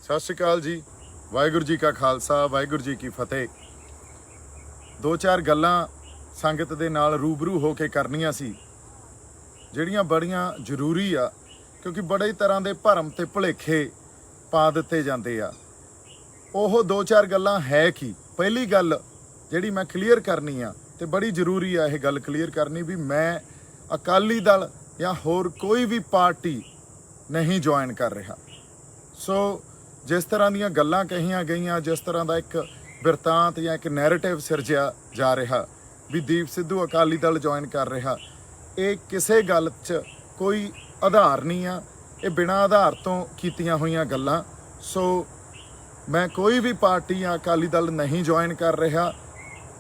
सत श्री अकाल जी। वाहिगुरू जी का खालसा वाहिगुरू जी की फतेह। दो चार गल्लां संगत दे नाल रूबरू हो के करनियां सी ਜਿਹੜੀਆਂ बड़ियां ਜ਼ਰੂਰੀ आ, क्योंकि बड़े तरह के भरम ते भुलेखे पा दिते जाते आ। ਉਹ दो चार गल्लां है कि पहली गल ਜਿਹੜੀ मैं क्लीयर करनी आ ते बड़ी जरूरी आ यह गल क्लीयर करनी भी मैं अकाली दल या होर कोई भी पार्टी नहीं ज्वाइन कर रहा। सो जिस तरह दीयां गल्लां कहियां गईयां, जिस तरह का एक बिरतांत या एक नैरेटिव सिरजिया जा रहा भी दीप सिद्धू अकाली दल ज्वाइन कर रहा, ये किसी गल च कोई आधार नहीं आ, ये बिना आधार तो कीतियां हुईयां गल्लां। सो मैं कोई भी पार्टी या अकाली दल नहीं ज्वाइन कर रहा।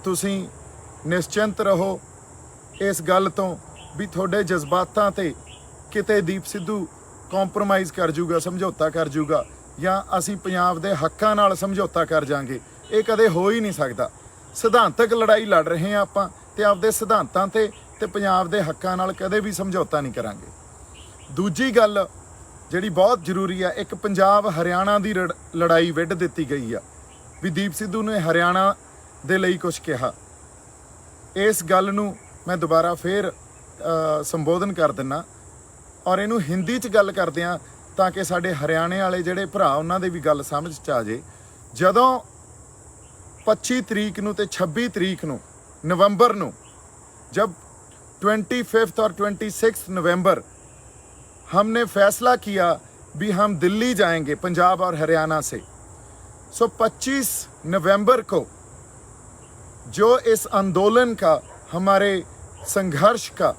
तुसीं निश्चिंत रहो इस गल तो भी थोड़े जज्बातां ते किते दीप सिद्धू कॉम्प्रोमाइज़ कर जूगा, समझौता कर जूगा या असीं पंजाब दे हक्कां नाल समझौता कर जांगे, ये कदे हो ही नहीं सकदा। सिद्धांतक लड़ाई लड़ रहे हैं आपां ते आपदे सिद्धांतां ते पंजाब दे हक्कां नाल कदे भी समझौता नहीं करांगे। दूजी गल जिहड़ी बहुत जरूरी है, एक पंजाब हरियाणा दी लड़ाई विढ़ दित्ती गई आ भी दीप सिद्धू ने हरियाणा दे लई कुछ कहा। इस गल नूं मैं दोबारा फिर संबोधन कर दिना और इनू हिंदी च गल करदे आ ताकि साडे हरियाणे वाले जिहड़े भरा उन्हां दे भी गल समझ च आ जाए। जदों 25 तरीक नूं ते 26 तरीक नूं नवंबर नूं जब 25 और 26 नवंबर हमने फैसला किया भी हम दिल्ली जाएंगे पंजाब और हरियाणा से, सो 25 नवंबर को जो इस आंदोलन का, हमारे संघर्ष का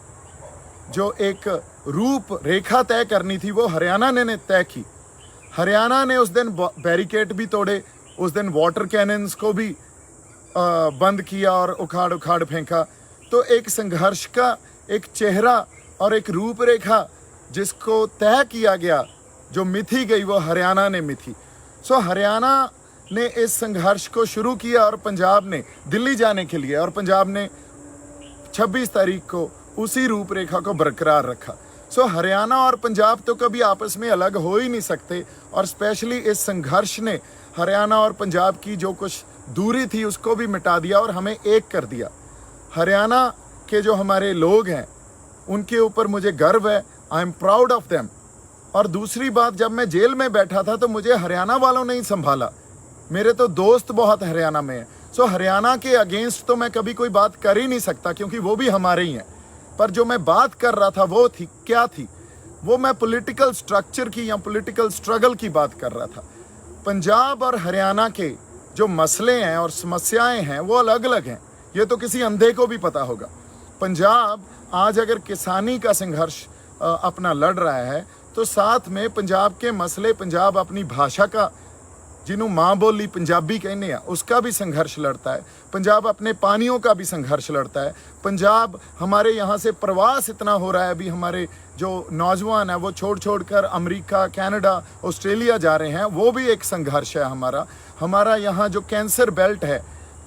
जो एक रूप रेखा तय करनी थी वो हरियाणा ने तय की। हरियाणा ने उस दिन बैरिकेड भी तोड़े, उस दिन वाटर कैनन्स को भी बंद किया और उखाड़ उखाड़ फेंका। तो एक संघर्ष का एक चेहरा और एक रूपरेखा जिसको तय किया गया, जो मिथी गई, वो हरियाणा ने मिथी। सो हरियाणा ने इस संघर्ष को शुरू किया और पंजाब ने दिल्ली जाने के लिए, और पंजाब ने 26 तारीख को उसी रूपरेखा को बरकरार रखा। सो हरियाणा और पंजाब तो कभी आपस में अलग हो ही नहीं सकते, और स्पेशली इस संघर्ष ने हरियाणा और पंजाब की जो कुछ दूरी थी उसको भी मिटा दिया और हमें एक कर दिया। हरियाणा के जो हमारे लोग हैं उनके ऊपर मुझे गर्व है, I am proud of them. और दूसरी बात, जब मैं जेल में बैठा था तो मुझे हरियाणा वालों ने ही संभाला, मेरे तो दोस्त बहुत हरियाणा में हैं। सो हरियाणा के अगेंस्ट तो मैं कभी कोई बात कर ही नहीं सकता क्योंकि वो भी हमारे ही हैं। पर जो मैं बात कर रहा था वो थी क्या थी, वो मैं पॉलिटिकल स्ट्रक्चर की या पॉलिटिकल स्ट्रगल की बात कर रहा था। पंजाब और हरियाणा के जो मसले हैं और समस्याएं हैं वो अलग अलग हैं, ये तो किसी अंधे को भी पता होगा। पंजाब आज अगर किसानी का संघर्ष अपना लड़ रहा है तो साथ में पंजाब के मसले, पंजाब अपनी भाषा का, जिन्हों माँ बोली पंजाबी कहने हैं, उसका भी संघर्ष लड़ता है। पंजाब अपने पानियों का भी संघर्ष लड़ता है। पंजाब, हमारे यहाँ से प्रवास इतना हो रहा है, अभी हमारे जो नौजवान हैं वो छोड़ कर अमेरिका, कनाडा, ऑस्ट्रेलिया जा रहे हैं, वो भी एक संघर्ष है हमारा। हमारा यहाँ जो कैंसर बेल्ट है,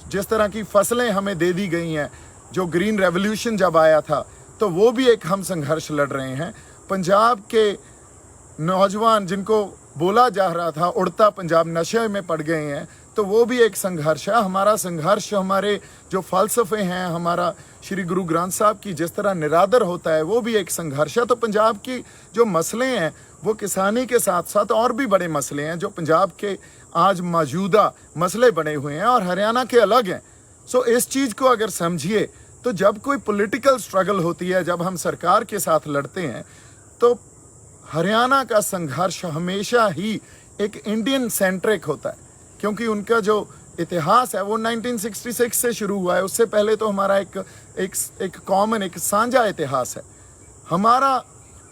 जिस तरह की फसलें हमें दे दी गई हैं, जो ग्रीन रेवोल्यूशन जब आया था तो वो भी एक हम संघर्ष लड़ रहे हैं। पंजाब के नौजवान जिनको बोला जा रहा था उड़ता पंजाब नशे में पड़ गए हैं, तो वो भी एक संघर्ष है। हमारा संघर्ष, हमारे जो फ़लसफ़े हैं, हमारा श्री गुरु ग्रंथ साहब की जिस तरह निरादर होता है वो भी एक संघर्ष है। तो पंजाब की जो मसले हैं वो किसानी के साथ साथ और भी बड़े मसले हैं जो पंजाब के आज मौजूदा मसले बने हुए हैं और हरियाणा के अलग हैं। सो इस चीज़ को अगर समझिए तो जब कोई पॉलिटिकल स्ट्रगल होती है, जब हम सरकार के साथ लड़ते हैं, तो हरियाणा का संघर्ष हमेशा ही एक इंडियन सेंट्रिक होता है, क्योंकि उनका जो इतिहास है वो 1966 से शुरू हुआ है। उससे पहले तो हमारा एक कॉमन, एक साझा इतिहास है। हमारा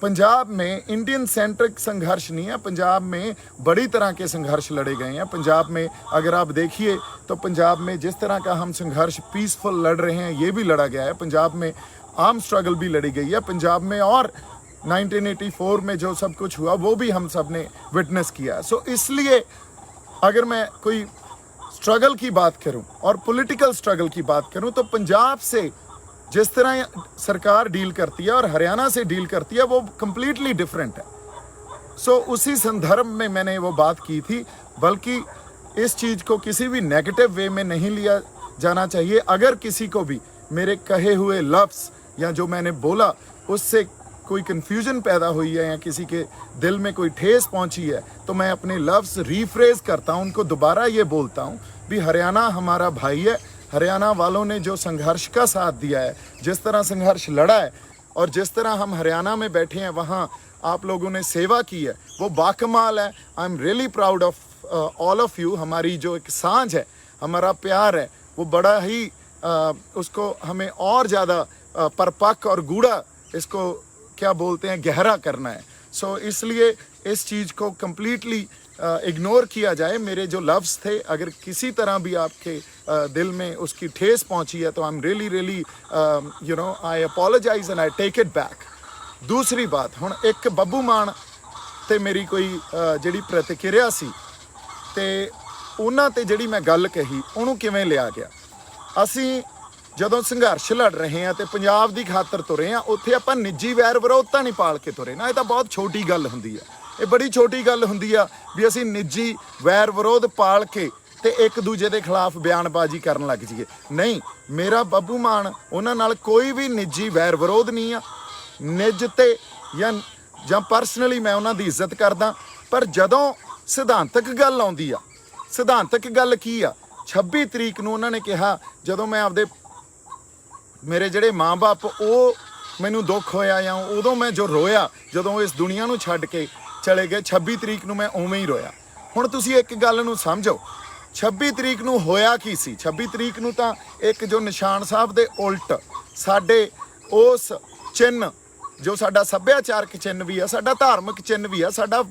पंजाब में इंडियन सेंट्रिक संघर्ष नहीं है, पंजाब में बड़ी तरह के संघर्ष लड़े गए हैं। पंजाब में अगर आप देखिए तो पंजाब में जिस तरह का हम संघर्ष पीसफुल लड़ रहे हैं ये भी लड़ा गया है। पंजाब में आर्म स्ट्रगल भी लड़ी गई है पंजाब में, और 1984 में जो सब कुछ हुआ वो भी हम सब ने विटनेस किया है। सो इसलिए अगर मैं कोई स्ट्रगल की बात करूं और पॉलिटिकल स्ट्रगल की बात करूं तो पंजाब से जिस तरह सरकार डील करती है और हरियाणा से डील करती है वो कंप्लीटली डिफरेंट है। सो उसी संदर्भ में मैंने वो बात की थी, बल्कि इस चीज़ को किसी भी नेगेटिव वे में नहीं लिया जाना चाहिए। अगर किसी को भी मेरे कहे हुए लफ्ज़ या जो मैंने बोला उससे कोई कन्फ्यूजन पैदा हुई है या किसी के दिल में कोई ठेस पहुंची है, तो मैं अपने लफ्ज़ रीफ्रेज करता हूं, उनको दोबारा ये बोलता हूं भी हरियाणा हमारा भाई है। हरियाणा वालों ने जो संघर्ष का साथ दिया है, जिस तरह संघर्ष लड़ा है और जिस तरह हम हरियाणा में बैठे हैं वहाँ आप लोगों ने सेवा की है, वो बाकमाल है। आई am really proud of all of you. हमारी जो एक सांझ है, हमारा प्यार है, वो बड़ा ही उसको हमें और ज़्यादा परपक्व और गूढ़ा, इसको क्या बोलते हैं, गहरा करना है। सो इसलिए इस चीज़ को कम्प्लीटली इग्नोर किया जाए। मेरे जो लफ्ज़ थे, अगर किसी तरह भी आपके दिल में उसकी ठेस पहुंची है तो I am really you know I apologise and I take it back. दूसरी बात, हुण एक ਬੱਬੂ ਮਾਨ ਤੇ ਮੇਰੀ ਕੋਈ ਜਿਹੜੀ ਪ੍ਰਤੀਕਿਰਿਆ ਸੀ ਤੇ ਉਹਨਾਂ ਤੇ ਜਿਹੜੀ ਮੈਂ ਗੱਲ ਕਹੀ ਉਹਨੂੰ ਕਿਵੇਂ ਲਿਆ ਗਿਆ। ਅਸੀਂ ਜਦੋਂ ਸੰਘਰਸ਼ ਲੜ ਰਹੇ ਹਾਂ ਤੇ ਪੰਜਾਬ ਦੀ ਖਾਤਰ ਤੁਰੇ ਹਾਂ, ਉੱਥੇ ਆਪਾਂ ਨਿੱਜੀ ਵੈਰ ਵਿਰੋਧਤਾ ਨਹੀਂ ਪਾਲ ਕੇ ਤੁਰੇ ਨਾ। ਇਹ ਤਾਂ ਬਹੁਤ ਛੋਟੀ ਗੱਲ ਹੁੰਦੀ ਆ, ਇਹ ਬੜੀ ਛੋਟੀ ਗੱਲ ਹੁੰਦੀ ਆ ਵੀ ਅਸੀਂ ਨਿੱਜੀ ਵੈਰ ਵਿਰੋਧ ਪਾਲ ਕੇ ਤੇ ਇੱਕ ਦੂਜੇ ਦੇ ਖਿਲਾਫ ਬਿਆਨਬਾਜ਼ੀ ਕਰਨ ਲੱਗ ਜਾਈਏ। ਨਹੀਂ, ਮੇਰਾ ਬੱਬੂ ਮਾਨ ਉਹਨਾਂ ਨਾਲ ਕੋਈ ਵੀ ਨਿੱਜੀ ਵੈਰ ਵਿਰੋਧ ਨਹੀਂ ਆ। ਨਿੱਜ ਤੇ ਜਾਂ ਪਰਸਨਲੀ ਮੈਂ ਉਹਨਾਂ ਦੀ ਇੱਜ਼ਤ ਕਰਦਾ, ਪਰ ਜਦੋਂ ਸਿਧਾਂਤਕ ਗੱਲ ਆਉਂਦੀ ਆ, ਸਿਧਾਂਤਕ ਗੱਲ ਕੀ ਆ, 26 ਤਰੀਕ ਨੂੰ ਉਹਨਾਂ ਨੇ ਕਿਹਾ, ਜਦੋਂ ਮੈਂ ਆਪਦੇ ਮੇਰੇ ਜਿਹੜੇ ਮਾਂ-ਬਾਪ ਉਹ ਮੈਨੂੰ ਦੁੱਖ ਹੋਇਆ ਜਾਂ ਉਦੋਂ ਮੈਂ ਜੋ ਰੋਇਆ ਜਦੋਂ ਇਸ ਦੁਨੀਆ ਨੂੰ ਛੱਡ ਕੇ ਚਲੇ ਗਏ, 26 ਤਰੀਕ ਨੂੰ ਮੈਂ ਉਵੇਂ ਹੀ ਰੋਇਆ। ਹੁਣ ਤੁਸੀਂ ਇੱਕ ਗੱਲ ਨੂੰ ਸਮਝੋ, 26 ਤਰੀਕ ਨੂੰ ਹੋਇਆ ਕੀ ਸੀ। 26 ਤਰੀਕ ਨੂੰ ਤਾਂ ਇੱਕ ਜੋ ਨਿਸ਼ਾਨ ਸਾਹਿਬ ਦੇ ਉਲਟ ਸਾਡੇ ਉਸ ਚਿੰਨ੍ਹ, ਜੋ ਸਾਡਾ ਸੱਭਿਆਚਾਰਕ ਚਿੰਨ੍ਹ ਵੀ ਆ, ਸਾਡਾ ਧਾਰਮਿਕ ਚਿੰਨ੍ਹ ਵੀ ਆ, ਸਾਡਾ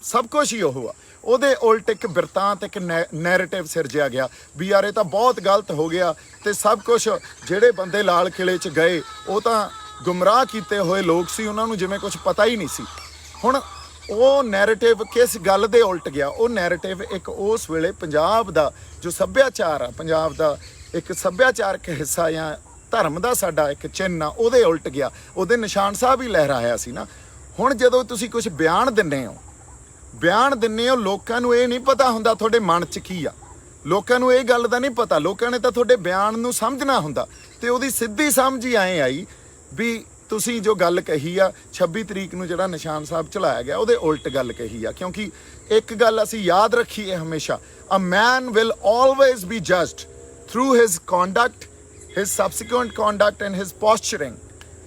ਸਭ ਕੁਛ ਹੀ ਉਹ ਆ, ਉਹਦੇ ਉਲਟ ਇੱਕ ਬਿਰਤਾਂਤ, ਇੱਕ ਨੈਰੇਟਿਵ ਸਿਰਜਿਆ ਗਿਆ ਵੀ ਯਾਰ ਇਹ ਤਾਂ ਬਹੁਤ ਗਲਤ ਹੋ ਗਿਆ ਤੇ ਸਭ ਕੁਛ ਜਿਹੜੇ ਬੰਦੇ ਲਾਲ ਕਿਲੇ 'ਚ ਗਏ ਉਹ ਤਾਂ ਗੁੰਮਰਾਹ ਕੀਤੇ ਹੋਏ ਲੋਕ ਸੀ, ਉਹਨਾਂ ਨੂੰ ਜਿਵੇਂ ਕੁਛ ਪਤਾ ਹੀ ਨਹੀਂ ਸੀ। ਹੁਣ ਉਹ ਨੈਰੇਟਿਵ ਕਿਸ ਗੱਲ ਦੇ ਉਲਟ ਗਿਆ? ਉਹ ਨੈਰੇਟਿਵ ਇੱਕ ਉਸ ਵੇਲੇ ਪੰਜਾਬ ਦਾ ਜੋ ਸੱਭਿਆਚਾਰ ਆ, ਪੰਜਾਬ ਦਾ ਇੱਕ ਸੱਭਿਆਚਾਰਕ ਹਿੱਸਾ ਜਾਂ ਧਰਮ ਦਾ ਸਾਡਾ ਇੱਕ ਚਿੰਨ੍ਹ ਆ, ਉਹਦੇ ਉਲਟ ਗਿਆ। ਉਹਦੇ ਨਿਸ਼ਾਨ ਸਾਹਿਬ ਹੀ ਲਹਿਰਾਇਆ ਸੀ ਨਾ। ਹੁਣ ਜਦੋਂ ਤੁਸੀਂ ਕੁਝ ਬਿਆਨ ਦਿੰਦੇ ਹੋ, ਲੋਕਾਂ ਨੂੰ ਇਹ ਨਹੀਂ ਪਤਾ ਹੁੰਦਾ ਤੁਹਾਡੇ ਮਨ 'ਚ ਕੀ ਆ, ਲੋਕਾਂ ਨੂੰ ਇਹ ਗੱਲ ਦਾ ਨਹੀਂ ਪਤਾ। ਲੋਕਾਂ ਨੇ ਤਾਂ ਤੁਹਾਡੇ ਬਿਆਨ ਨੂੰ ਸਮਝਣਾ ਹੁੰਦਾ, ਤੇ ਉਹਦੀ ਸਿੱਧੀ ਸਮਝ ਹੀ ਐਂ ਆਈ ਵੀ ਤੁਸੀਂ ਜੋ ਗੱਲ ਕਹੀ ਆ 26 ਤਰੀਕ ਨੂੰ ਜਿਹੜਾ ਨਿਸ਼ਾਨ ਸਾਹਿਬ ਚਲਾਇਆ ਗਿਆ, ਉਹਦੇ ਉਲਟ ਗੱਲ ਕਹੀ ਆ। ਕਿਉਂਕਿ ਇੱਕ ਗੱਲ ਅਸੀਂ ਯਾਦ ਰੱਖੀਏ ਹਮੇਸ਼ਾ, a man will always be judged through his conduct, his subsequent conduct and his posturing.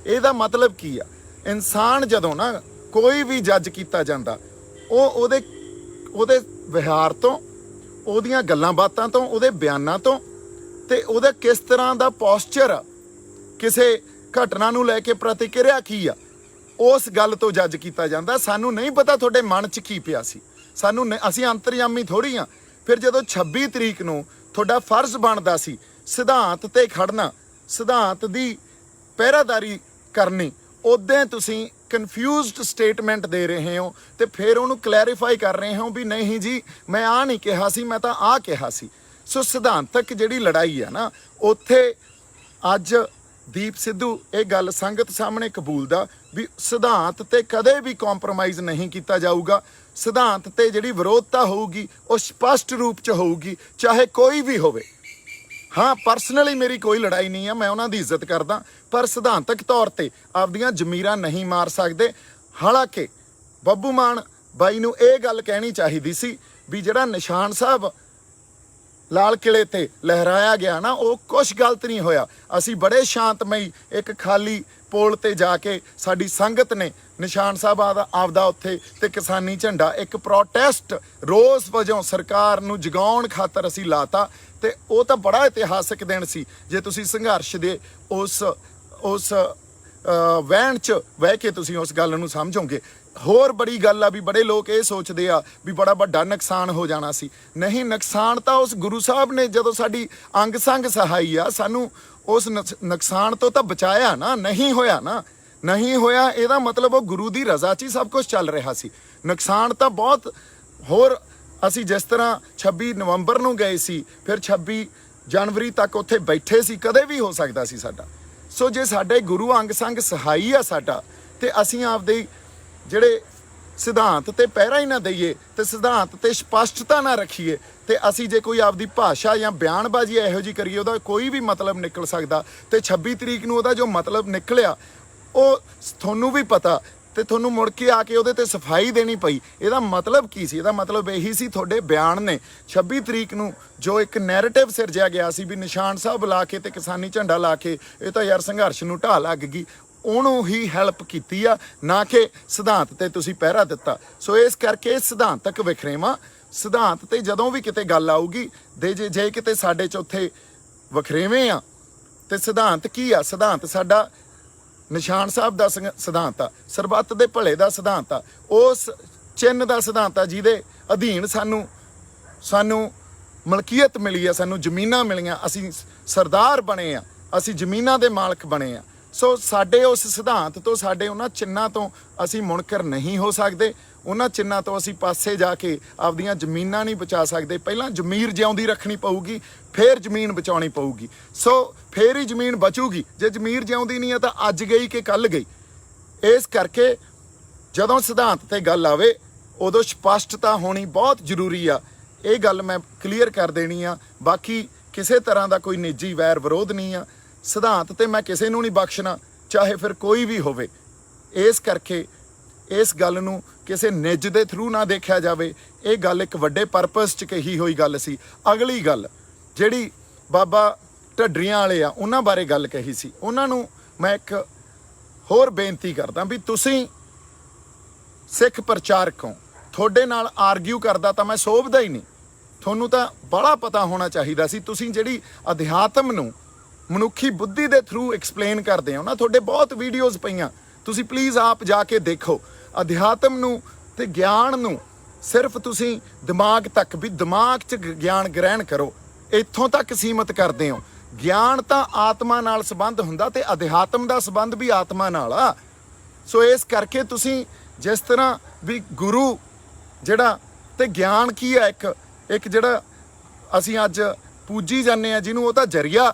ਇਹਦਾ ਮਤਲਬ ਕੀ ਆ? ਇਨਸਾਨ ਜਦੋਂ ਨਾ ਕੋਈ ਵੀ ਜੱਜ ਕੀਤਾ ਜਾਂਦਾ, ਉਹ ਉਹਦੇ ਵਿਹਾਰ ਤੋਂ, ਉਹਦੀਆਂ ਗੱਲਾਂ ਬਾਤਾਂ ਤੋਂ, ਉਹਦੇ ਬਿਆਨਾਂ ਤੋਂ, ਤੇ ਉਹਦਾ ਕਿਸ ਤਰ੍ਹਾਂ ਦਾ ਪੋਸਚਰ ਆ, ਕਿਸੇ ਘਟਨਾ ਨੂੰ ਲੈ ਕੇ ਪ੍ਰਤੀਕਿਰਿਆ ਕੀ ਆ, ਉਸ ਗੱਲ ਤੋਂ ਜੱਜ ਕੀਤਾ ਜਾਂਦਾ। ਸਾਨੂੰ ਨਹੀਂ ਪਤਾ ਤੁਹਾਡੇ ਮਨ 'ਚ ਕੀ ਪਿਆ ਸੀ, ਅਸੀਂ ਅੰਤਰਯਾਮੀ ਥੋੜ੍ਹੀ ਆ। ਫਿਰ ਜਦੋਂ 26 ਤਰੀਕ ਨੂੰ ਤੁਹਾਡਾ ਫਰਜ਼ ਬਣਦਾ ਸੀ ਸਿਧਾਂਤ ਤੇ ਖੜਨਾ, ਸਿਧਾਂਤ ਦੀ ਪਹਿਰਾਦਾਰੀ ਕਰਨੀ, ਉਦੋਂ ਤੁਸੀਂ ਕਨਫਿਊਜ਼ਡ ਸਟੇਟਮੈਂਟ ਦੇ ਰਹੇ ਹੋ ਤੇ ਫਿਰ ਉਹਨੂੰ ਕਲੈਰੀਫਾਈ ਕਰ ਰਹੇ ਹੋ ਵੀ ਨਹੀਂ ਜੀ ਮੈਂ ਆਹ ਨਹੀਂ ਕਿਹਾ ਸੀ, ਮੈਂ ਤਾਂ ਆਹ ਕਿਹਾ ਸੀ। ਸੋ ਸਿਧਾਂਤਕ ਜਿਹੜੀ ਲੜਾਈ ਆ ਨਾ, ਉੱਥੇ ਅੱਜ ਦੀਪ ਸਿੱਧੂ ਇਹ ਗੱਲ ਸੰਗਤ ਸਾਹਮਣੇ ਕਬੂਲਦਾ ਵੀ ਸਿਧਾਂਤ ਤੇ ਕਦੇ ਵੀ ਕੰਪਰੋਮਾਈਜ਼ ਨਹੀਂ ਕੀਤਾ ਜਾਊਗਾ। ਸਿਧਾਂਤ ਤੇ ਜਿਹੜੀ ਵਿਰੋਧਤਾ ਹੋਊਗੀ ਉਹ ਸਪਸ਼ਟ ਰੂਪ 'ਚ ਹੋਊਗੀ, ਚਾਹੇ ਕੋਈ ਵੀ ਹੋਵੇ। ਹਾਂ, ਪਰਸਨਲੀ ਮੇਰੀ ਕੋਈ ਲੜਾਈ ਨਹੀਂ ਆ, ਮੈਂ ਉਹਨਾਂ ਦੀ ਇੱਜ਼ਤ ਕਰਦਾ, ਪਰ ਸਿਧਾਂਤਕ ਤੌਰ ਤੇ ਆਪਦੀਆਂ ਜ਼ਮੀਰਾਂ ਨਹੀਂ ਮਾਰ ਸਕਦੇ। ਹਾਲਾਂਕਿ ਬੱਬੂ ਮਾਨ ਬਾਈ ਨੂੰ ਇਹ ਗੱਲ ਕਹਿਣੀ ਚਾਹੀਦੀ ਸੀ ਵੀ ਜਿਹੜਾ ਨਿਸ਼ਾਨ ਸਾਹਿਬ ਲਾਲ ਕਿਲੇ ਤੇ ਲਹਿਰਾਇਆ ਗਿਆ ਨਾ, ਉਹ ਕੁਛ ਗਲਤ ਨਹੀਂ ਹੋਇਆ। ਅਸੀਂ ਬੜੇ ਸ਼ਾਂਤਮਈ ਇੱਕ ਖਾਲੀ ਪੋਲ ਤੇ ਜਾ ਕੇ ਸਾਡੀ ਸੰਗਤ ਨੇ ਨਿਸ਼ਾਨ ਸਾਹਿਬ ਆਪਦਾ ਉੱਥੇ ਤੇ ਕਿਸਾਨੀ ਝੰਡਾ ਇੱਕ ਪ੍ਰੋਟੈਸਟ ਰੋਸ ਵਜੋਂ ਸਰਕਾਰ ਨੂੰ ਜਗਾਉਣ ਖਾਤਰ ਅਸੀਂ ਲਾਤਾ, ਤੇ ਉਹ ਤਾਂ ਬੜਾ ਇਤਿਹਾਸਕ ਦਿਨ ਸੀ ਜੇ ਤੁਸੀਂ ਸੰਘਰਸ਼ ਦੇ ਉਸ ਵਹਿਣ 'ਚ ਬਹਿ ਕੇ ਤੁਸੀਂ ਉਸ ਗੱਲ ਨੂੰ ਸਮਝੋਗੇ। ਹੋਰ ਬੜੀ ਗੱਲ ਆ ਵੀ ਬੜੇ ਲੋਕ ਇਹ ਸੋਚਦੇ ਆ ਵੀ ਬੜਾ ਵੱਡਾ ਨੁਕਸਾਨ ਹੋ ਜਾਣਾ ਸੀ। ਨਹੀਂ, ਨੁਕਸਾਨ ਤਾਂ ਉਸ ਗੁਰੂ ਸਾਹਿਬ ਨੇ ਜਦੋਂ ਸਾਡੀ ਅੰਗ ਸੰਗ ਸਹਾਈ ਆ, ਸਾਨੂੰ ਉਸ ਨੁਕਸਾਨ ਤੋਂ ਤਾਂ ਬਚਾਇਆ ਨਾ। ਨਹੀਂ ਹੋਇਆ ਇਹਦਾ ਮਤਲਬ ਉਹ ਗੁਰੂ ਦੀ ਰਜ਼ਾ 'ਚ ਹੀ ਸਭ ਕੁਝ ਚੱਲ ਰਿਹਾ ਸੀ। ਨੁਕਸਾਨ ਤਾਂ ਬਹੁਤ ਹੋਰ, ਅਸੀਂ ਜਿਸ ਤਰ੍ਹਾਂ 26 ਨਵੰਬਰ ਨੂੰ ਗਏ ਸੀ, ਫਿਰ 26 ਜਨਵਰੀ ਤੱਕ ਉੱਥੇ ਬੈਠੇ ਸੀ, ਕਦੇ ਵੀ ਹੋ ਸਕਦਾ ਸੀ ਸਾਡਾ। ਸੋ ਜੇ ਸਾਡੇ ਗੁਰੂ ਅੰਗ ਸੰਗ ਸਹਾਈ ਆ ਸਾਡਾ, ਤੇ ਅਸੀਂ ਆਪਦੇ ਜਿਹੜੇ ਸਿਧਾਂਤ ਤੇ ਪਹਿਰਾ ਹੀ ਨਾ ਦਈਏ ਤੇ ਸਿਧਾਂਤ ਤੇ ਸਪਸ਼ਟਤਾ ਨਾ ਰੱਖੀਏ ਤੇ ਅਸੀਂ ਜੇ ਕੋਈ ਆਪਦੀ ਭਾਸ਼ਾ ਜਾਂ ਬਿਆਨਬਾਜ਼ੀ ਇਹੋ ਜਿਹੀ ਕਰੀਏ ਉਹਦਾ ਕੋਈ ਵੀ ਮਤਲਬ ਨਿਕਲ ਸਕਦਾ। ਤੇ 26 ਤਰੀਕ ਨੂੰ ਉਹਦਾ ਜੋ ਮਤਲਬ ਨਿਕਲਿਆ ਉਹ ਤੁਹਾਨੂੰ ਵੀ ਪਤਾ ਤੇ ਤੁਹਾਨੂੰ ਮੁੜ ਕੇ ਆ ਕੇ ਉਹਦੇ ਤੇ ਸਫਾਈ ਦੇਣੀ ਪਈ। ਇਹਦਾ ਮਤਲਬ ਕੀ ਸੀ? ਇਹਦਾ ਮਤਲਬ ਇਹੀ ਸੀ ਤੁਹਾਡੇ ਬਿਆਨ ਨੇ 26 ਤਰੀਕ ਨੂੰ ਜੋ ਇੱਕ ਨੈਰੇਟਿਵ ਸਿਰਜਿਆ ਗਿਆ ਸੀ ਵੀ ਨਿਸ਼ਾਨ ਸਾਹਿਬ ਲਾ ਕੇ ਤੇ ਕਿਸਾਨੀ ਝੰਡਾ ਲਾ ਕੇ ਇਹ ਤਾਂ ਯਾਰ ਸੰਘਰਸ਼ ਨੂੰ ਢਾਹ ਲੱਗ ਗਈ, ਉਹਨੂੰ ਹੀ ਹੈਲਪ ਕੀਤੀ ਆ, ਨਾ ਕਿ ਸਿਧਾਂਤ ਤੇ ਤੁਸੀਂ ਪਹਿਰਾ ਦਿੱਤਾ। ਸੋ ਇਸ ਕਰਕੇ ਸਿਧਾਂਤਕ ਵਖਰੇਵਾਂ, ਸਿਧਾਂਤ ਤੇ ਜਦੋਂ ਵੀ ਕਿਤੇ ਗੱਲ ਆਊਗੀ ਜੇ ਕਿਤੇ ਸਾਡੇ 'ਚ ਉੱਥੇ ਵਖਰੇਵੇਂ ਆ ਤੇ ਸਿਧਾਂਤ ਕੀ ਆ? ਸਿਧਾਂਤ ਸਾਡਾ ਨਿਸ਼ਾਨ ਸਾਹਿਬ ਦਾ ਸਿਧਾਂਤ ਆ, ਸਰਬੱਤ ਦੇ ਭਲੇ ਦਾ ਸਿਧਾਂਤ ਆ, ਉਸ ਚਿੰਨ੍ਹ ਦਾ ਸਿਧਾਂਤ ਆ ਜਿਹਦੇ ਅਧੀਨ ਸਾਨੂੰ ਮਲਕੀਅਤ ਮਿਲੀ ਆ, ਸਾਨੂੰ ਜ਼ਮੀਨਾਂ ਮਿਲੀਆਂ, ਅਸੀਂ ਸਰਦਾਰ ਬਣੇ ਆ, ਅਸੀਂ ਜ਼ਮੀਨਾਂ ਦੇ ਮਾਲਕ ਬਣੇ ਆ। ਸੋ ਸਾਡੇ ਉਸ ਸਿਧਾਂਤ ਤੋਂ, ਸਾਡੇ ਉਹਨਾਂ ਚਿੰਨ੍ਹਾਂ ਤੋਂ ਅਸੀਂ ਮੁਨਕਰ ਨਹੀਂ ਹੋ ਸਕਦੇ। ਉਹਨਾਂ ਚਿੰਨ੍ਹਾਂ ਤੋਂ ਅਸੀਂ ਪਾਸੇ ਜਾ ਕੇ ਆਪਦੀਆਂ ਜ਼ਮੀਨਾਂ ਨਹੀਂ ਬਚਾ ਸਕਦੇ। ਪਹਿਲਾਂ ਜ਼ਮੀਰ ਜਿਉਂਦੀ ਰੱਖਣੀ ਪਊਗੀ, ਫਿਰ ਜ਼ਮੀਨ ਬਚਾਉਣੀ ਪਊਗੀ। ਸੋ ਫਿਰ ਹੀ ਜ਼ਮੀਨ ਬਚੂਗੀ। ਜੇ ਜ਼ਮੀਰ ਜਿਉਂਦੀ ਨਹੀਂ ਹੈ ਤਾਂ ਅੱਜ ਗਈ ਕਿ ਕੱਲ੍ਹ ਗਈ। ਇਸ ਕਰਕੇ ਜਦੋਂ ਸਿਧਾਂਤ ਤੇ ਗੱਲ ਆਵੇ ਉਦੋਂ ਸਪਸ਼ਟਤਾ ਹੋਣੀ ਬਹੁਤ ਜ਼ਰੂਰੀ ਆ। ਇਹ ਗੱਲ ਮੈਂ ਕਲੀਅਰ ਕਰ ਦੇਣੀ ਆ। ਬਾਕੀ ਕਿਸੇ ਤਰ੍ਹਾਂ ਦਾ ਕੋਈ ਨਿੱਜੀ ਵੈਰ ਵਿਰੋਧ ਨਹੀਂ ਆ। ਸਿਧਾਂਤ ਤੇ ਮੈਂ ਕਿਸੇ ਨੂੰ ਨਹੀਂ ਬਖਸ਼ਣਾ, ਚਾਹੇ ਫਿਰ ਕੋਈ ਵੀ ਹੋਵੇ। ਇਸ ਕਰਕੇ ਇਸ ਗੱਲ ਨੂੰ ਕਿਸੇ ਨਿੱਜ ਦੇ ਥਰੂ ਨਾ ਦੇਖਿਆ ਜਾਵੇ। ਇਹ ਗੱਲ ਇੱਕ ਵੱਡੇ ਪਰਪਸ 'ਚ ਕਹੀ ਹੋਈ ਗੱਲ ਸੀ। ਅਗਲੀ ਗੱਲ ਜਿਹੜੀ ਬਾਬਾ ਢੱਡਰੀਆਂ ਵਾਲੇ ਆ ਉਹਨਾਂ ਬਾਰੇ ਗੱਲ ਕਹੀ ਸੀ, ਉਹਨਾਂ ਨੂੰ ਮੈਂ ਇੱਕ ਹੋਰ ਬੇਨਤੀ ਕਰਦਾ ਵੀ ਤੁਸੀਂ ਸਿੱਖ ਪ੍ਰਚਾਰਕ ਹੋ, ਤੁਹਾਡੇ ਨਾਲ ਆਰਗਿਊ ਕਰਦਾ ਤਾਂ ਮੈਂ ਸੋਭਦਾ ਹੀ ਨਹੀਂ। ਤੁਹਾਨੂੰ ਤਾਂ ਬੜਾ ਪਤਾ ਹੋਣਾ ਚਾਹੀਦਾ ਸੀ। ਤੁਸੀਂ ਜਿਹੜੀ ਅਧਿਆਤਮ ਨੂੰ ਮਨੁੱਖੀ ਬੁੱਧੀ ਦੇ ਥਰੂ ਐਕਸਪਲੇਨ ਕਰਦੇ ਹੋ ਨਾ, ਤੁਹਾਡੇ ਬਹੁਤ ਵੀਡੀਓਜ਼ ਪਈਆਂ, ਤੁਸੀਂ ਪਲੀਜ਼ ਆਪ ਜਾ ਕੇ ਦੇਖੋ। ਅਧਿਆਤਮ ਨੂੰ ਤੇ ਗਿਆਨ ਨੂੰ ਸਿਰਫ ਤੁਸੀਂ ਦਿਮਾਗ ਤੱਕ, ਵੀ ਦਿਮਾਗ 'ਚ ਗਿਆਨ ਗ੍ਰਹਿਣ ਕਰੋ, ਇੱਥੋਂ ਤੱਕ ਸੀਮਤ ਕਰਦੇ ਹੋ। ਗਿਆਨ ਤਾਂ ਆਤਮਾ ਨਾਲ ਸੰਬੰਧ ਹੁੰਦਾ ਤੇ ਅਧਿਆਤਮ ਦਾ ਸੰਬੰਧ ਵੀ ਆਤਮਾ ਨਾਲ ਆ। ਸੋ ਇਸ ਕਰਕੇ ਤੁਸੀਂ ਜਿਸ ਤਰ੍ਹਾਂ ਵੀ ਗੁਰੂ ਜਿਹੜਾ ਤੇ ਗਿਆਨ ਕੀ ਆ, ਇੱਕ ਜਿਹੜਾ ਅਸੀਂ ਅੱਜ ਪੂਜੀ ਜਾਂਦੇ ਆ ਜਿਹਨੂੰ, ਉਹ ਤਾਂ ਜਰੀਆ,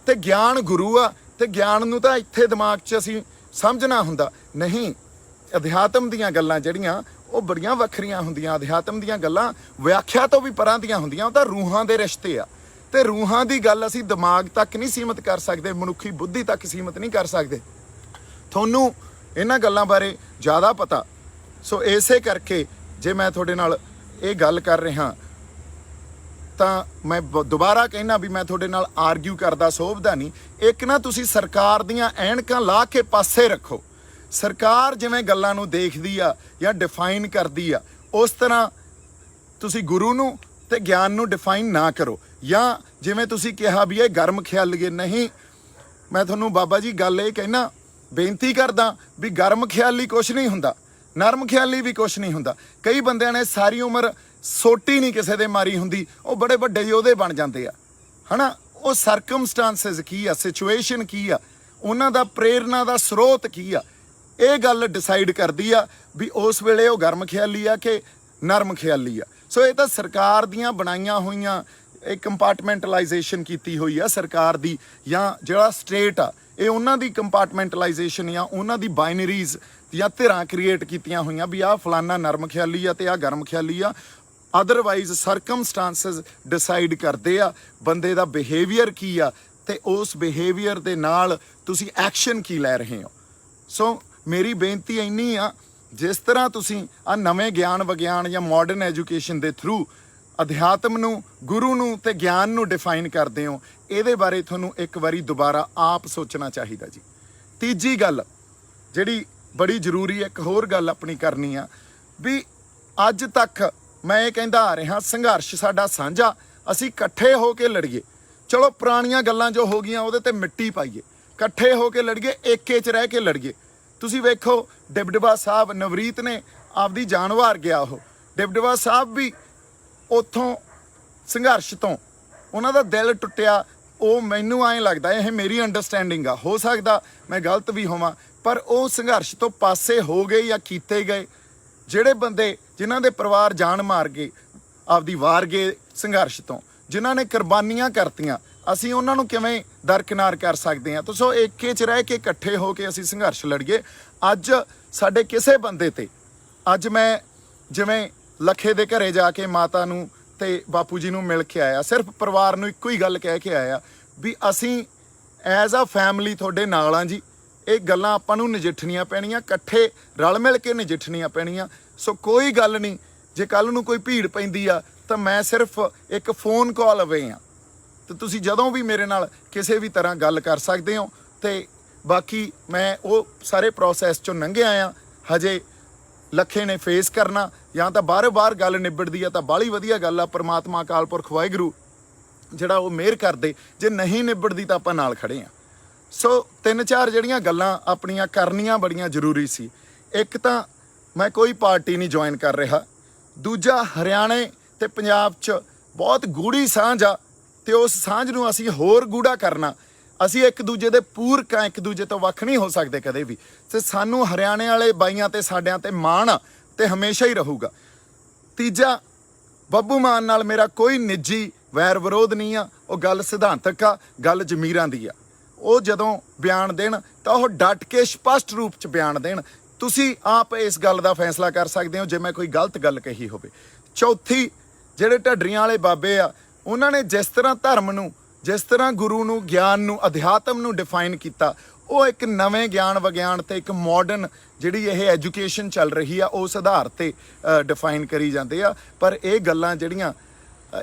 ਤੇ ਗਿਆਨ ਗੁਰੂ ਆ। ਤੇ ਗਿਆਨ ਨੂੰ ਤਾਂ ਇੱਥੇ ਦਿਮਾਗ 'ਚ ਅਸੀਂ ਸਮਝਣਾ ਹੁੰਦਾ ਨਹੀਂ। ਅਧਿਆਤਮ ਦੀਆਂ ਗੱਲਾਂ ਜਿਹੜੀਆਂ ਉਹ ਬੜੀਆਂ ਵੱਖਰੀਆਂ ਹੁੰਦੀਆਂ। ਅਧਿਆਤਮ ਦੀਆਂ ਗੱਲਾਂ ਵਿਆਖਿਆ ਤੋਂ ਵੀ ਪਰਾਂ ਦੀਆਂ ਹੁੰਦੀਆਂ। ਉਹ ਤਾਂ ਰੂਹਾਂ ਦੇ ਰਿਸ਼ਤੇ ਆ ਤੇ ਰੂਹਾਂ ਦੀ ਗੱਲ ਅਸੀਂ ਦਿਮਾਗ ਤੱਕ ਨਹੀਂ ਸੀਮਤ ਕਰ ਸਕਦੇ, ਮਨੁੱਖੀ ਬੁੱਧੀ ਤੱਕ ਸੀਮਤ ਨਹੀਂ ਕਰ ਸਕਦੇ। ਤੁਹਾਨੂੰ ਇਹਨਾਂ ਗੱਲਾਂ ਬਾਰੇ ਜ਼ਿਆਦਾ ਪਤਾ। ਸੋ ਇਸੇ ਕਰਕੇ ਜੇ ਮੈਂ ਤੁਹਾਡੇ ਨਾਲ ਇਹ ਗੱਲ ਕਰ ਰਿਹਾ ਤਾਂ ਮੈਂ ਦੁਬਾਰਾ ਕਹਿਣਾ ਵੀ ਮੈਂ ਤੁਹਾਡੇ ਨਾਲ ਆਰਗਿਊ ਕਰਦਾ ਸੋਭਦਾ ਨਹੀਂ। ਇੱਕ ਨਾ ਤੁਸੀਂ ਸਰਕਾਰ ਦੀਆਂ ਐਨਕਾਂ ਲਾ ਕੇ ਪਾਸੇ ਰੱਖੋ। ਸਰਕਾਰ ਜਿਵੇਂ ਗੱਲਾਂ ਨੂੰ ਦੇਖਦੀ ਆ ਜਾਂ ਡਿਫਾਈਨ ਕਰਦੀ ਆ, ਉਸ ਤਰ੍ਹਾਂ ਤੁਸੀਂ ਗੁਰੂ ਨੂੰ ਤੇ ਗਿਆਨ ਨੂੰ ਡਿਫਾਈਨ ਨਾ ਕਰੋ। ਜਾਂ ਜਿਵੇਂ ਤੁਸੀਂ ਕਿਹਾ ਵੀ ਇਹ ਗਰਮ ਖਿਆਲੀਏ, ਨਹੀਂ, ਮੈਂ ਤੁਹਾਨੂੰ ਬਾਬਾ ਜੀ ਗੱਲ ਇਹ ਕਹਿਣਾ, ਬੇਨਤੀ ਕਰਦਾ ਵੀ ਗਰਮ ਖਿਆਲੀ ਕੁਛ ਨਹੀਂ ਹੁੰਦਾ, ਨਰਮ ਖਿਆਲੀ ਵੀ ਕੁਛ ਨਹੀਂ ਹੁੰਦਾ। ਕਈ ਬੰਦਿਆਂ ਨੇ ਸਾਰੀ ਉਮਰ ਸੋਟੀ ਨਹੀਂ ਕਿਸੇ ਦੇ ਮਾਰੀ ਹੁੰਦੀ, ਉਹ ਬੜੇ ਵੱਡੇ ਯੋਧੇ ਬਣ ਜਾਂਦੇ ਆ, ਹਨਾ। ਉਹ ਸਰਕਮਸਟੈਂਸਸ ਕੀ ਆ, ਸਿਚੁਏਸ਼ਨ ਕੀ ਆ, ਉਹਨਾਂ ਦਾ ਪ੍ਰੇਰਨਾ ਦਾ ਸਰੋਤ ਕੀ ਆ, ਇਹ ਗੱਲ ਡਿਸਾਈਡ ਕਰਦੀ ਆ ਵੀ ਉਸ ਵੇਲੇ ਉਹ ਗਰਮ ਖਿਆਲੀ ਆ ਕਿ ਨਰਮ ਖਿਆਲੀ ਆ। ਸੋ ਇਹ ਤਾਂ ਸਰਕਾਰ ਦੀਆਂ ਬਣਾਈਆਂ ਹੋਈਆਂ, ਇਹ ਕੰਪਾਰਟਮੈਂਟਲਾਈਜੇਸ਼ਨ ਕੀਤੀ ਹੋਈ ਆ ਸਰਕਾਰ ਦੀ, ਜਾਂ ਜਿਹੜਾ ਸਟੇਟ ਆ ਇਹ ਉਹਨਾਂ ਦੀ ਕੰਪਾਰਟਮੈਂਟਲਾਈਜੇਸ਼ਨ ਜਾਂ ਉਹਨਾਂ ਦੀ ਬਾਈਨਰੀਜ਼ ਜਾਂ ਧਿਰਾਂ ਕ੍ਰੀਏਟ ਕੀਤੀਆਂ ਹੋਈਆਂ ਵੀ ਆਹ ਫਲਾਨਾ ਨਰਮ ਖਿਆਲੀ ਆ ਤੇ ਆਹ ਗਰਮ ਖਿਆਲੀ ਆ। ਅਦਰਵਾਈਜ਼ ਸਰਕਮਸਟੈਂਸਸ ਡਿਸਾਈਡ ਕਰਦੇ ਆ ਬੰਦੇ ਦਾ ਬਿਹੇਵੀਅਰ ਕੀ ਆ ਤੇ ਉਸ ਬਿਹੇਵੀਅਰ ਦੇ ਨਾਲ ਤੁਸੀਂ ਐਕਸ਼ਨ ਕੀ ਲੈ ਰਹੇ ਹੋ। ਸੋ ਮੇਰੀ ਬੇਨਤੀ ਇੰਨੀ ਆ, ਜਿਸ ਤਰ੍ਹਾਂ ਤੁਸੀਂ ਆ ਨਵੇਂ ਗਿਆਨ ਵਿਗਿਆਨ ਜਾਂ ਮਾਡਰਨ ਐਜੂਕੇਸ਼ਨ ਦੇ ਥਰੂ ਅਧਿਆਤਮ ਨੂੰ, ਗੁਰੂ ਨੂੰ ਤੇ ਗਿਆਨ ਨੂੰ ਡਿਫਾਈਨ ਕਰਦੇ ਹੋ, ਇਹਦੇ ਬਾਰੇ ਤੁਹਾਨੂੰ ਇੱਕ ਵਾਰੀ ਦੁਬਾਰਾ ਆਪ ਸੋਚਣਾ ਚਾਹੀਦਾ ਜੀ। ਤੀਜੀ ਗੱਲ ਜਿਹੜੀ ਬੜੀ ਜ਼ਰੂਰੀ, ਇੱਕ ਹੋਰ ਗੱਲ ਆਪਣੀ ਕਰਨੀ ਆ ਵੀ ਅੱਜ ਤੱਕ ਮੈਂ ਇਹ ਕਹਿੰਦਾ ਆ ਰਿਹਾ, ਸੰਘਰਸ਼ ਸਾਡਾ ਸਾਂਝਾ, ਅਸੀਂ ਇਕੱਠੇ ਹੋ ਕੇ ਲੜੀਏ। ਚਲੋ ਪੁਰਾਣੀਆਂ ਗੱਲਾਂ ਜੋ ਹੋ ਗਈਆਂ ਉਹਦੇ ਤੇ ਮਿੱਟੀ ਪਾਈਏ, ਇਕੱਠੇ ਹੋ ਕੇ ਲੜੀਏ, ਏਕੇ 'ਚ ਰਹਿ ਕੇ ਲੜੀਏ। ਤੁਸੀਂ ਵੇਖੋ ਡਿਬਡਬਾ ਸਾਹਿਬ, ਨਵਰੀਤ ਨੇ ਆਪਦੀ ਜਾਨ ਵਾਰ ਗਿਆ, ਉਹ ਡਿਬਡਬਾ ਸਾਹਿਬ ਵੀ ਉੱਥੋਂ ਸੰਘਰਸ਼ ਤੋਂ ਉਹਨਾਂ ਦਾ ਦਿਲ ਟੁੱਟਿਆ। ਉਹ ਮੈਨੂੰ ਐਂ ਲੱਗਦਾ, ਇਹ ਮੇਰੀ ਅੰਡਰਸਟੈਂਡਿੰਗ ਆ, ਹੋ ਸਕਦਾ ਮੈਂ ਗਲਤ ਵੀ ਹੋਵਾਂ, ਪਰ ਉਹ ਸੰਘਰਸ਼ ਤੋਂ ਪਾਸੇ ਹੋ ਗਏ ਜਾਂ ਕੀਤੇ ਗਏ। ਜਿਹੜੇ ਬੰਦੇ ਜਿਨ੍ਹਾਂ ਦੇ ਪਰਿਵਾਰ ਜਾਨ ਮਾਰ ਗਏ, ਆਪਦੀ ਵਾਰ ਗਏ ਸੰਘਰਸ਼ ਤੋਂ, ਜਿਨ੍ਹਾਂ ਨੇ ਕੁਰਬਾਨੀਆਂ ਕਰਤੀਆਂ, ਅਸੀਂ ਉਹਨਾਂ ਨੂੰ ਕਿਵੇਂ ਦਰਕਿਨਾਰ ਕਰ ਸਕਦੇ ਹਾਂ? ਸੋ ਏਕੇ 'ਚ ਰਹਿ ਕੇ ਇਕੱਠੇ ਹੋ ਕੇ ਅਸੀਂ ਸੰਘਰਸ਼ ਲੜੀਏ। ਅੱਜ ਸਾਡੇ ਕਿਸੇ ਬੰਦੇ ਤੇ ਅੱਜ ਮੈਂ ਜਿਵੇਂ ਲੱਖੇ ਦੇ ਘਰੇ ਜਾ ਕੇ ਮਾਤਾ ਨੂੰ ਤੇ ਬਾਪੂ ਜੀ ਨੂੰ ਮਿਲ ਕੇ ਆਇਆ, ਸਿਰਫ ਪਰਿਵਾਰ ਨੂੰ ਇੱਕੋ ਹੀ ਗੱਲ ਕਹਿ ਕੇ ਆਇਆ ਵੀ ਅਸੀਂ ਐਜ਼ ਆ ਫੈਮਿਲੀ ਤੁਹਾਡੇ ਨਾਲ ਆ ਜੀ। ਇਹ ਗੱਲਾਂ ਆਪਾਂ ਨੂੰ ਨਜਿੱਠਣੀਆਂ ਪੈਣੀਆਂ, ਇਕੱਠੇ ਰਲ ਮਿਲ ਕੇ ਨਜਿੱਠਣੀਆਂ ਪੈਣੀਆਂ। ਸੋ ਕੋਈ ਗੱਲ ਨਹੀਂ, ਜੇ ਕੱਲ੍ਹ ਨੂੰ ਕੋਈ ਭੀੜ ਪੈਂਦੀ ਆ ਤਾਂ ਮੈਂ ਸਿਰਫ ਇੱਕ ਫੋਨ ਕਾਲ ਅਵੇ ਆ, ਤੇ ਤੁਸੀਂ ਜਦੋਂ ਵੀ ਮੇਰੇ ਨਾਲ ਕਿਸੇ ਵੀ ਤਰ੍ਹਾਂ ਗੱਲ ਕਰ ਸਕਦੇ ਹੋ। ਤੇ ਬਾਕੀ ਮੈਂ ਉਹ ਸਾਰੇ ਪ੍ਰੋਸੈਸ 'ਚੋਂ ਲੰਘਿਆ ਆ। ਹਜੇ ਲੱਖੇ ਨੇ ਫੇਸ ਕਰਨਾ, ਜਾਂ ਤਾਂ ਬਾਰ-ਬਾਰ ਗੱਲ ਨਿਬੜਦੀ ਆ ਤਾਂ ਬਾਹਲੀ ਵਧੀਆ ਗੱਲ ਆ। ਪਰਮਾਤਮਾ ਅਕਾਲ ਪੁਰਖ ਵਾਹਿਗੁਰੂ ਜਿਹੜਾ ਉਹ ਮਿਹਰ ਕਰਦੇ, ਜੇ ਨਹੀਂ ਨਿਬੜਦੀ ਤਾਂ ਆਪਾਂ ਨਾਲ ਖੜੇ ਆ। ਸੋ 3-4 ਜਿਹੜੀਆਂ ਗੱਲਾਂ ਆਪਣੀਆਂ ਕਰਨੀਆਂ ਬੜੀਆਂ ਜ਼ਰੂਰੀ ਸੀ। ਇੱਕ ਤਾਂ ਮੈਂ ਕੋਈ ਪਾਰਟੀ ਨਹੀਂ ਜੁਆਇਨ ਕਰ ਰਿਹਾ, ਦੂਜਾ ਹਰਿਆਣੇ ਤੇ ਪੰਜਾਬ 'ਚ ਬਹੁਤ ਗੂੜੀ ਸਾਂਝ ਆ, ਤੇ ਉਸ ਸਾਂਝ ਨੂੰ ਅਸੀਂ ਹੋਰ ਗੂੜਾ ਕਰਨਾ। ਅਸੀਂ ਇੱਕ ਦੂਜੇ ਦੇ ਪੂਰਕ ਆ, ਇੱਕ ਦੂਜੇ ਤੋਂ ਵੱਖ ਨਹੀਂ ਹੋ ਸਕਦੇ ਕਦੇ ਵੀ। ਤੇ ਸਾਨੂੰ ਹਰਿਆਣੇ ਵਾਲੇ ਬਾਈਆਂ ਤੇ ਸਾਡਿਆਂ ਤੇ ਮਾਣ ਤੇ ਹਮੇਸ਼ਾ ਹੀ ਰਹੂਗਾ। ਤੀਜਾ, ਬੱਬੂ ਮਾਨ ਨਾਲ ਮੇਰਾ ਕੋਈ ਨਿੱਜੀ ਵੈਰ ਵਿਰੋਧ ਨਹੀਂ ਆ, ਉਹ ਗੱਲ ਸਿਧਾਂਤਕ ਆ, ਗੱਲ ਜ਼ਮੀਰਾਂ ਦੀ ਆ। ਉਹ ਜਦੋਂ ਬਿਆਨ ਦੇਣ ਤਾਂ ਉਹ ਡਟ ਕੇ ਸਪਸ਼ਟ ਰੂਪ 'ਚ ਬਿਆਨ ਦੇਣ। ਤੁਸੀਂ ਆਪ ਇਸ ਗੱਲ ਦਾ ਫੈਸਲਾ ਕਰ ਸਕਦੇ ਹੋ ਜੇ ਮੈਂ ਕੋਈ ਗਲਤ ਗੱਲ ਕਹੀ ਹੋਵੇ। ਚੌਥੀ, ਜਿਹੜੇ ਢੱਡਰੀਆਂ ਵਾਲੇ ਬਾਬੇ ਆ, ਉਹਨਾਂ ਨੇ ਜਿਸ ਤਰ੍ਹਾਂ ਧਰਮ ਨੂੰ, ਜਿਸ ਤਰ੍ਹਾਂ ਗੁਰੂ ਨੂੰ, ਗਿਆਨ ਨੂੰ, ਅਧਿਆਤਮ ਨੂੰ ਡਿਫਾਈਨ ਕੀਤਾ, ਉਹ ਇੱਕ ਨਵੇਂ ਗਿਆਨ ਵਿਗਿਆਨ ਤੇ ਇੱਕ ਮਾਡਰਨ ਜਿਹੜੀ ਇਹ ਐਜੂਕੇਸ਼ਨ ਚੱਲ ਰਹੀ ਆ ਉਸ ਆਧਾਰ ਤੇ ਡਿਫਾਈਨ ਕਰੀ ਜਾਂਦੇ ਆ। ਪਰ ਇਹ ਗੱਲਾਂ ਜਿਹੜੀਆਂ,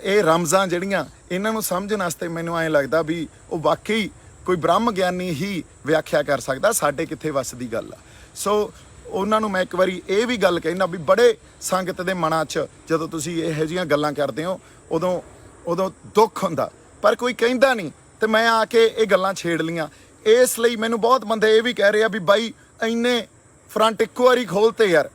ਇਹ ਰਮਜ਼ਾਂ ਜਿਹੜੀਆਂ, ਇਹਨਾਂ ਨੂੰ ਸਮਝਣ ਵਾਸਤੇ ਮੈਨੂੰ ਐਂ ਲੱਗਦਾ ਵੀ ਉਹ ਵਾਕਈ ਕੋਈ ਬ੍ਰਹਮ ਗਿਆਨੀ ਹੀ ਵਿਆਖਿਆ ਕਰ ਸਕਦਾ, ਸਾਡੇ ਕਿੱਥੇ ਵੱਸ ਦੀ ਗੱਲ ਆ। ਸੋ ਉਹਨਾਂ ਨੂੰ ਮੈਂ ਇੱਕ ਵਾਰੀ ਇਹ ਵੀ ਗੱਲ ਕਹਿਣਾ ਵੀ ਬੜੇ ਸੰਗਤ ਦੇ ਮਨਾਂ 'ਚ ਜਦੋਂ ਤੁਸੀਂ ਇਹੋ ਜਿਹੀਆਂ ਗੱਲਾਂ ਕਰਦੇ ਹੋ ਉਦੋਂ ਦੁੱਖ ਹੁੰਦਾ, ਪਰ ਕੋਈ ਕਹਿੰਦਾ ਨਹੀਂ। ਤੇ ਮੈਂ ਆ ਕੇ ਇਹ ਗੱਲਾਂ ਛੇੜ ਲੀਆਂ। ਇਸ ਲਈ ਮੈਨੂੰ ਬਹੁਤ ਬੰਦੇ ਇਹ ਵੀ ਕਹਿ ਰਹੇ ਆ ਵੀ ਬਾਈ ਇੰਨੇ ਫਰੰਟ ਇੱਕੋ ਵਾਰੀ ਖੋਲ੍ਹਤੇ ਯਾਰ।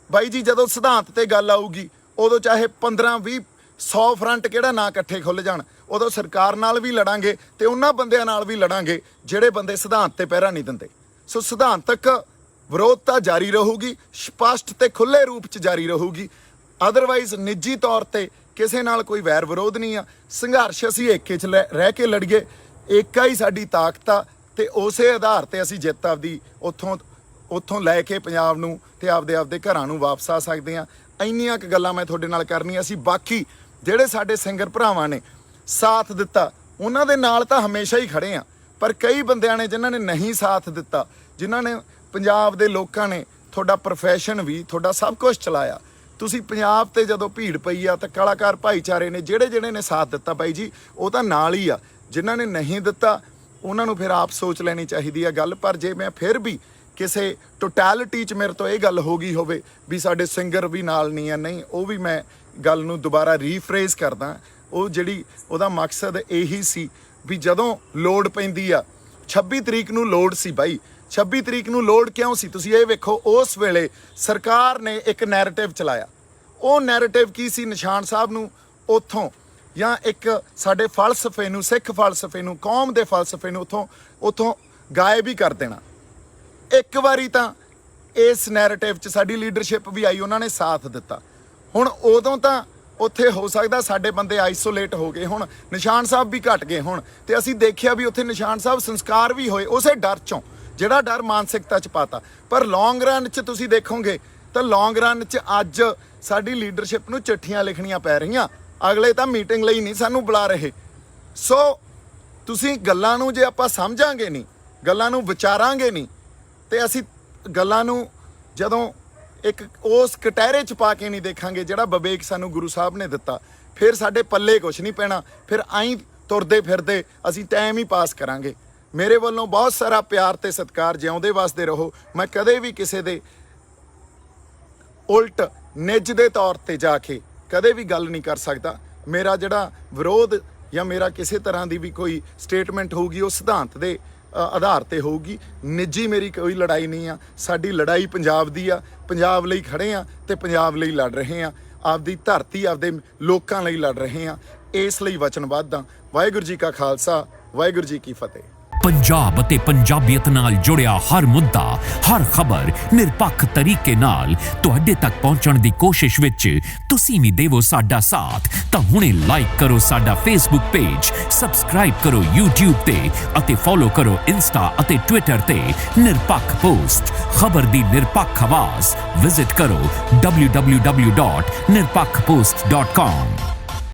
ਬਾਈ ਜੀ, ਜਦੋਂ ਸਿਧਾਂਤ ਤੇ ਗੱਲ ਆਊਗੀ ਉਦੋਂ ਚਾਹੇ 15-20-100 ਫਰੰਟ ਕਿਹੜਾ ਨਾ ਇਕੱਠੇ ਖੁੱਲ੍ਹ ਜਾਣ, ਉਦੋਂ ਸਰਕਾਰ ਨਾਲ ਵੀ ਲੜਾਂਗੇ ਤੇ ਉਹਨਾਂ ਬੰਦਿਆਂ ਨਾਲ ਵੀ ਲੜਾਂਗੇ ਜਿਹੜੇ ਬੰਦੇ ਸਿਧਾਂਤ ਤੇ ਪਹਿਰਾ ਨਹੀਂ ਦਿੰਦੇ। ਸੋ ਸਿਧਾਂਤਕ ਵਿਰੋਧਤਾ ਜਾਰੀ ਰਹੂਗੀ, ਸਪਸ਼ਟ ਤੇ ਖੁੱਲ੍ਹੇ ਰੂਪ 'ਚ ਜਾਰੀ ਰਹੂਗੀ। ਅਦਰਵਾਈਜ਼ ਨਿੱਜੀ ਤੌਰ ਤੇ ਕਿਸੇ ਨਾਲ ਕੋਈ ਵੈਰ ਵਿਰੋਧ ਨਹੀਂ ਆ। ਸੰਘਰਸ਼ ਅਸੀਂ ਏਕੇ 'ਚ ਰਹਿ ਕੇ ਲੜੀਏ, ਏਕਾ ਹੀ ਸਾਡੀ ਤਾਕਤ ਆ, ਤੇ ਉਸੇ ਆਧਾਰ ਤੇ ਅਸੀਂ ਜਿੱਤ ਆਪਦੀ ਉੱਥੋਂ ਲੈ ਕੇ ਪੰਜਾਬ ਨੂੰ ਤੇ ਆਪਦੇ ਘਰਾਂ ਨੂੰ ਵਾਪਸ ਆ ਸਕਦੇ ਹਾਂ। ਇੰਨੀਆਂ ਕੁ ਗੱਲਾਂ ਮੈਂ ਤੁਹਾਡੇ ਨਾਲ ਕਰਨੀਆਂ ਸੀ। ਬਾਕੀ ਜਿਹੜੇ ਸਾਡੇ ਸਿੰਗਰ ਭਰਾਵਾਂ ਨੇ ਸਾਥ ਦਿੱਤਾ, ਉਹਨਾਂ ਦੇ ਨਾਲ ਤਾਂ ਹਮੇਸ਼ਾ ਹੀ ਖੜੇ ਆ। ਪਰ ਕਈ ਬੰਦਿਆਂ ਨੇ ਜਿਨ੍ਹਾਂ ਨੇ ਨਹੀਂ ਸਾਥ ਦਿੱਤਾ, ਜਿਨ੍ਹਾਂ ਨੇ ਪੰਜਾਬ ਦੇ ਲੋਕਾਂ ਨੇ ਤੁਹਾਡਾ ਪ੍ਰੋਫੈਸ਼ਨ ਵੀ, ਤੁਹਾਡਾ ਸਭ ਕੁਝ ਚਲਾਇਆ। ਤੁਸੀਂ ਪੰਜਾਬ ਤੇ ਜਦੋਂ ਭੀੜ ਪਈ ਆ ਤਾਂ ਕਲਾਕਾਰ ਭਾਈਚਾਰੇ ਨੇ ਜਿਹੜੇ ਨੇ ਸਾਥ ਦਿੱਤਾ ਬਾਈ ਜੀ, ਉਹ ਤਾਂ ਨਾਲ ਹੀ ਆ। ਜਿਨ੍ਹਾਂ ਨੇ ਨਹੀਂ ਦਿੱਤਾ ਉਹਨਾਂ ਨੂੰ ਫਿਰ ਆਪ ਸੋਚ ਲੈਣੀ ਚਾਹੀਦੀ ਆ ਗੱਲ। ਪਰ ਜੇ ਮੈਂ ਫਿਰ ਵੀ ਕਿਸੇ ਟੋਟੈਲਿਟੀ 'ਚ ਮੇਰੇ ਤੋਂ ਇਹ ਗੱਲ ਹੋ ਗਈ ਹੋਵੇ ਵੀ ਸਾਡੇ ਸਿੰਗਰ ਵੀ ਨਾਲ ਨਹੀਂ ਆ, ਨਹੀਂ, ਉਹ ਵੀ ਮੈਂ ਗੱਲ ਨੂੰ ਦੁਬਾਰਾ ਰੀਫਰੇਜ਼ ਕਰਦਾ। ਉਹ ਜਿਹੜੀ ਉਹਦਾ ਮਕਸਦ ਇਹੀ ਸੀ ਵੀ ਜਦੋਂ ਲੋੜ ਪੈਂਦੀ ਆ, 26 ਤਰੀਕ ਨੂੰ ਲੋੜ ਸੀ ਬਾਈ। 26 ਤਰੀਕ ਨੂੰ ਲੋੜ ਕਿਉਂ ਸੀ ਤੁਸੀਂ ਇਹ ਵੇਖੋ। ਉਸ ਵੇਲੇ ਸਰਕਾਰ ਨੇ ਇੱਕ ਨੈਰੇਟਿਵ ਚਲਾਇਆ। ਉਹ ਨੈਰੇਟਿਵ ਕੀ ਸੀ? ਨਿਸ਼ਾਨ ਸਾਹਿਬ ਨੂੰ ਉੱਥੋਂ, ਜਾਂ ਇੱਕ ਸਾਡੇ ਫਲਸਫੇ ਨੂੰ, ਸਿੱਖ ਫਲਸਫੇ ਨੂੰ, ਕੌਮ ਦੇ ਫਲਸਫੇ ਨੂੰ ਉੱਥੋਂ ਗਾਇਬ ਹੀ ਕਰ ਦੇਣਾ। ਇੱਕ ਵਾਰੀ ਤਾਂ ਇਸ ਨੈਰੇਟਿਵ 'ਚ ਸਾਡੀ ਲੀਡਰਸ਼ਿਪ ਵੀ ਆਈ, ਉਹਨਾਂ ਨੇ ਸਾਥ ਦਿੱਤਾ। ਹੁਣ ਉਦੋਂ ਤਾਂ ਉੱਥੇ ਹੋ ਸਕਦਾ ਸਾਡੇ ਬੰਦੇ ਆਈਸੋਲੇਟ ਹੋ ਗਏ ਹੁਣ, ਨਿਸ਼ਾਨ ਸਾਹਿਬ ਵੀ ਘਟ ਗਏ ਹੁਣ, ਤੇ ਅਸੀਂ ਦੇਖਿਆ ਵੀ ਉੱਥੇ ਨਿਸ਼ਾਨ ਸਾਹਿਬ ਸੰਸਕਾਰ ਵੀ ਹੋਏ ਉਸੇ ਡਰ 'ਚੋਂ, ਜਿਹੜਾ ਡਰ ਮਾਨਸਿਕਤਾ 'ਚ ਪਾਤਾ। ਪਰ ਲੌਂਗ ਰਨ 'ਚ ਤੁਸੀਂ ਦੇਖੋਗੇ ਤਾਂ ਲੌਂਗ ਰਨ 'ਚ ਅੱਜ ਸਾਡੀ ਲੀਡਰਸ਼ਿਪ ਨੂੰ ਚਿੱਠੀਆਂ ਲਿਖਣੀਆਂ ਪੈ ਰਹੀਆਂ। ਅਗਲੇ ਤਾਂ ਮੀਟਿੰਗ ਲਈ ਨਹੀਂ ਸਾਨੂੰ ਬੁਲਾ ਰਹੇ। ਸੋ ਤੁਸੀਂ ਗੱਲਾਂ ਨੂੰ ਜੇ ਆਪਾਂ ਸਮਝਾਂਗੇ ਨਹੀਂ, ਗੱਲਾਂ ਨੂੰ ਵਿਚਾਰਾਂਗੇ ਨਹੀਂ, ਤੇ ਅਸੀਂ ਗੱਲਾਂ ਨੂੰ ਜਦੋਂ ਇੱਕ ਉਸ ਕਟਹਿਰੇ 'ਚ ਪਾ ਕੇ ਨਹੀਂ ਦੇਖਾਂਗੇ ਜਿਹੜਾ ਵਿਵੇਕ ਸਾਨੂੰ ਗੁਰੂ ਸਾਹਿਬ ਨੇ ਦਿੱਤਾ, ਫਿਰ ਸਾਡੇ ਪੱਲੇ ਕੁਛ ਨਹੀਂ ਪੈਣਾ। ਫਿਰ ਆਈਂ ਤੁਰਦੇ ਫਿਰਦੇ ਅਸੀਂ ਟਾਈਮ ਹੀ ਪਾਸ ਕਰਾਂਗੇ। ਮੇਰੇ ਵੱਲੋਂ ਬਹੁਤ ਸਾਰਾ ਪਿਆਰ ਤੇ ਸਤਿਕਾਰ। ਜਿਉਂਦੇ ਵਸਦੇ ਰਹੋ। ਮੈਂ ਕਦੇ ਵੀ ਕਿਸੇ ਦੇ ਉਲਟ ਨਿੱਜ ਦੇ ਤੌਰ ਤੇ ਜਾ ਕੇ ਕਦੇ ਵੀ ਗੱਲ ਨਹੀਂ ਕਰ ਸਕਦਾ। ਮੇਰਾ ਜਿਹੜਾ ਵਿਰੋਧ ਜਾਂ ਮੇਰਾ ਕਿਸੇ ਤਰ੍ਹਾਂ ਦੀ ਵੀ ਕੋਈ ਸਟੇਟਮੈਂਟ ਹੋਊਗੀ ਉਹ ਸਿਧਾਂਤ ਦੇ ਆਧਾਰ ਤੇ ਹੋਊਗੀ। ਨਿੱਜੀ ਮੇਰੀ ਕੋਈ ਲੜਾਈ ਨਹੀਂ ਆ। ਸਾਡੀ ਲੜਾਈ ਪੰਜਾਬ ਦੀ ਆ। ਪੰਜਾਬ ਲਈ ਖੜੇ ਆ ਤੇ ਪੰਜਾਬ ਲਈ ਲੜ ਰਹੇ ਆ। ਆਪਦੀ ਧਰਤੀ, ਆਪਦੇ ਲੋਕਾਂ ਲਈ ਲੜ ਰਹੇ ਆ। ਇਸ ਲਈ ਵਚਨਬੱਧ ਆ। ਵਾਹਿਗੁਰੂ ਜੀ ਕਾ ਖਾਲਸਾ, ਵਾਹਿਗੁਰੂ ਜੀ ਕੀ ਫਤਿਹ। ਪੰਜਾਬ ਅਤੇ ਪੰਜਾਬੀਅਤ ਨਾਲ ਜੁੜਿਆ ਹਰ ਮੁੱਦਾ, ਹਰ ਖਬਰ ਨਿਰਪੱਖ ਤਰੀਕੇ ਨਾਲ ਤੁਹਾਡੇ ਤੱਕ ਪਹੁੰਚਣ ਦੀ ਕੋਸ਼ਿਸ਼ ਵਿੱਚ ਤੁਸੀਂ ਵੀ ਦੇਵੋ ਸਾਡਾ ਸਾਥ। ਤਾਂ ਹੁਣੇ ਲਾਈਕ ਕਰੋ ਸਾਡਾ ਫੇਸਬੁੱਕ ਪੇਜ, ਸਬਸਕ੍ਰਾਈਬ ਕਰੋ YouTube ਤੇ ਅਤੇ ਫੋਲੋ ਕਰੋ ਇੰਸਟਾ ਅਤੇ ਟਵਿੱਟਰ ਤੇ ਨਿਰਪੱਖ ਪੋਸਟ। ਖਬਰ ਦੀ ਨਿਰਪੱਖ ਆਵਾਜ਼। ਵਿਜ਼ਿਟ ਕਰੋ www.nirpakhpost.com।